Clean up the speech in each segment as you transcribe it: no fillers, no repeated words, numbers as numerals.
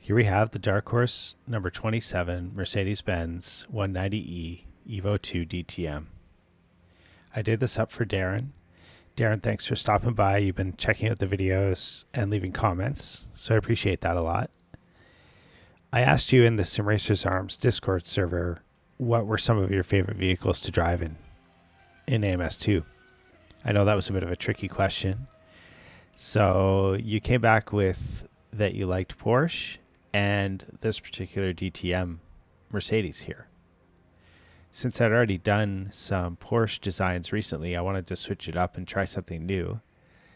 Here we have the Darkhorse number 27 Mercedes-Benz 190E Evo 2 DTM. I did this up for Darren. Darren, thanks for stopping by. You've been checking out the videos and leaving comments, so I appreciate that a lot. I asked you in the Sim Racers Arms Discord server what were some of your favorite vehicles to drive in AMS2. I know that was a bit of a tricky question. So you came back with that you liked Porsche and this particular DTM Mercedes here. Since I'd already done some Porsche designs recently, I wanted to switch it up and try something new.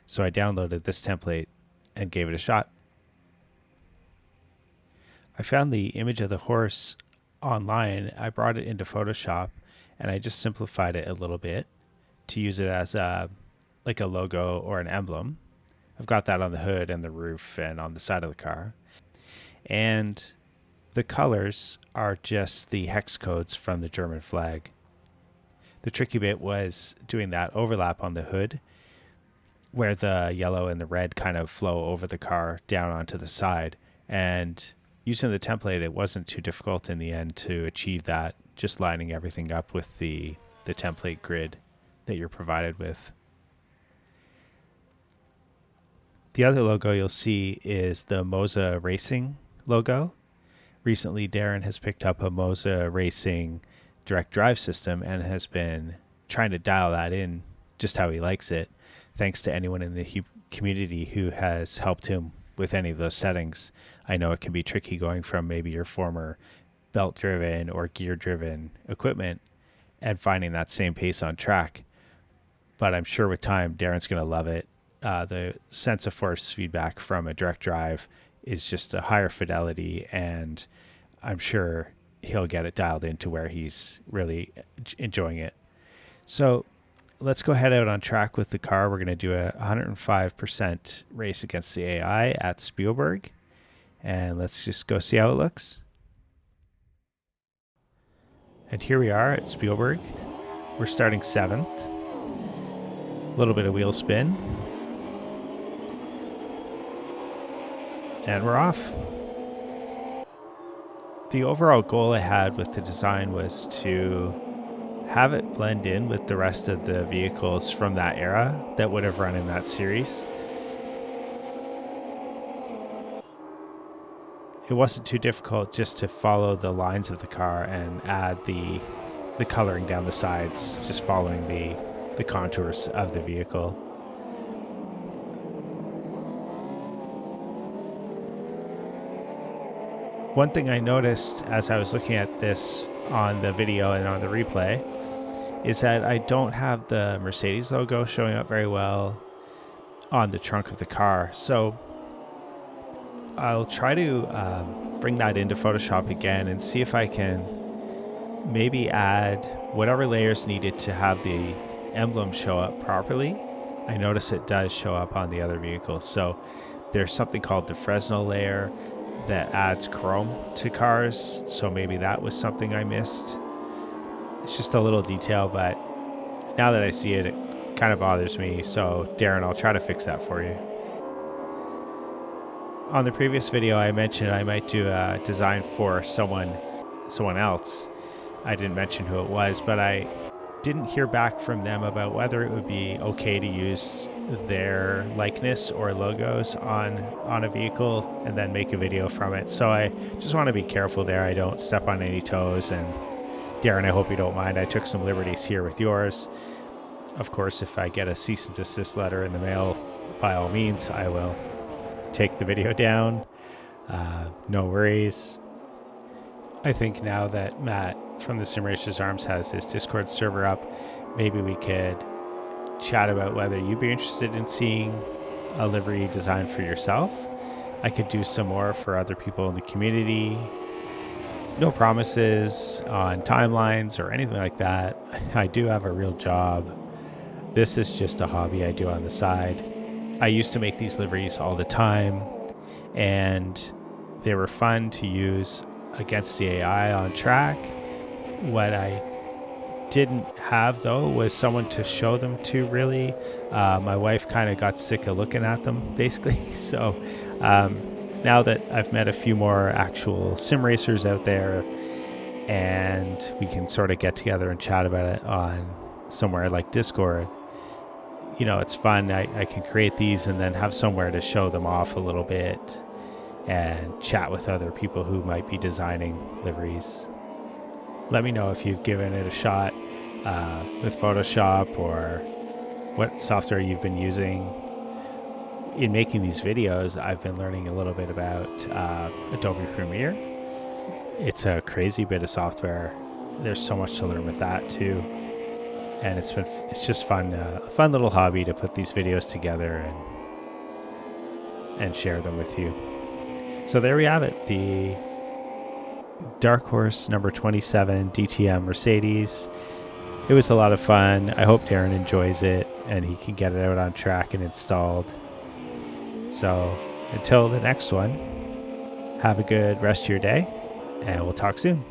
So I downloaded this template and gave it a shot. I found the image of the horse online. I brought it into Photoshop and I just simplified it a little bit to use it as like a logo or an emblem. I've got that on the hood and the roof and on the side of the car. And the colors are just the hex codes from the German flag. The tricky bit was doing that overlap on the hood where the yellow and the red kind of flow over the car down onto the side. And using the template, it wasn't too difficult in the end to achieve that, just lining everything up with the template grid that you're provided with. The other logo you'll see is the Moza Racing logo. Recently, Darren has picked up a Moza Racing direct drive system and has been trying to dial that in just how he likes it, thanks to anyone in the community who has helped him with any of those settings. I know it can be tricky going from maybe your former belt-driven or gear-driven equipment and finding that same pace on track. But I'm sure with time, Darren's going to love it. The sense of force feedback from a direct drive is just a higher fidelity, and I'm sure he'll get it dialed into where he's really enjoying it. So let's go head out on track with the car. We're going to do a 105% race against the AI at Spielberg, and let's just go see how it looks. And here we are at Spielberg. We're starting 7th. A little bit of wheel spin. And we're off. The overall goal I had with the design was to have it blend in with the rest of the vehicles from that era that would have run in that series. It wasn't too difficult just to follow the lines of the car and add the coloring down the sides, just following the contours of the vehicle. One thing I noticed as I was looking at this on the video and on the replay is that I don't have the Mercedes logo showing up very well on the trunk of the car. So I'll try to bring that into Photoshop again and see if I can maybe add whatever layers needed to have the emblem show up properly. I notice it does show up on the other vehicles. So there's something called the Fresnel layer that adds chrome to cars, so maybe that was something I missed. It's just a little detail, but now that I see it, it kind of bothers me. So Darren, I'll try to fix that for you. On the previous video, I mentioned I might do a design for someone else. I didn't mention who it was, but I didn't hear back from them about whether it would be okay to use their likeness or logos on a vehicle and then make a video from it. So I just want to be careful there. I don't step on any toes. And Darren, I hope you don't mind. I took some liberties here with yours. Of course, if I get a cease and desist letter in the mail, by all means, I will take the video down. No worries. I think now that Matt from the Sim Racers Arms has his Discord server up, maybe we could chat about whether you'd be interested in seeing a livery design for yourself. I could do some more for other people in the community. No promises on timelines or anything like that. I do have a real job. This is just a hobby I do on the side. I used to make these liveries all the time, and they were fun to use against the AI on track. What I didn't have though was someone to show them to really. My wife kind of got sick of looking at them basically. So now that I've met a few more actual sim racers out there, and we can sort of get together and chat about it on somewhere like Discord, you know, it's fun. I can create these and then have somewhere to show them off a little bit and chat with other people who might be designing liveries. Let me know if you've given it a shot with Photoshop, or what software you've been using. In making these videos, I've been learning a little bit about Adobe Premiere. It's a crazy bit of software. There's so much to learn with that too. And it's just fun, a fun little hobby to put these videos together and share them with you. So there we have it, the Darkhorse number 27 DTM Mercedes. It was a lot of fun. I hope Darren enjoys it and he can get it out on track and installed. So until the next one, have a good rest of your day, and we'll talk soon.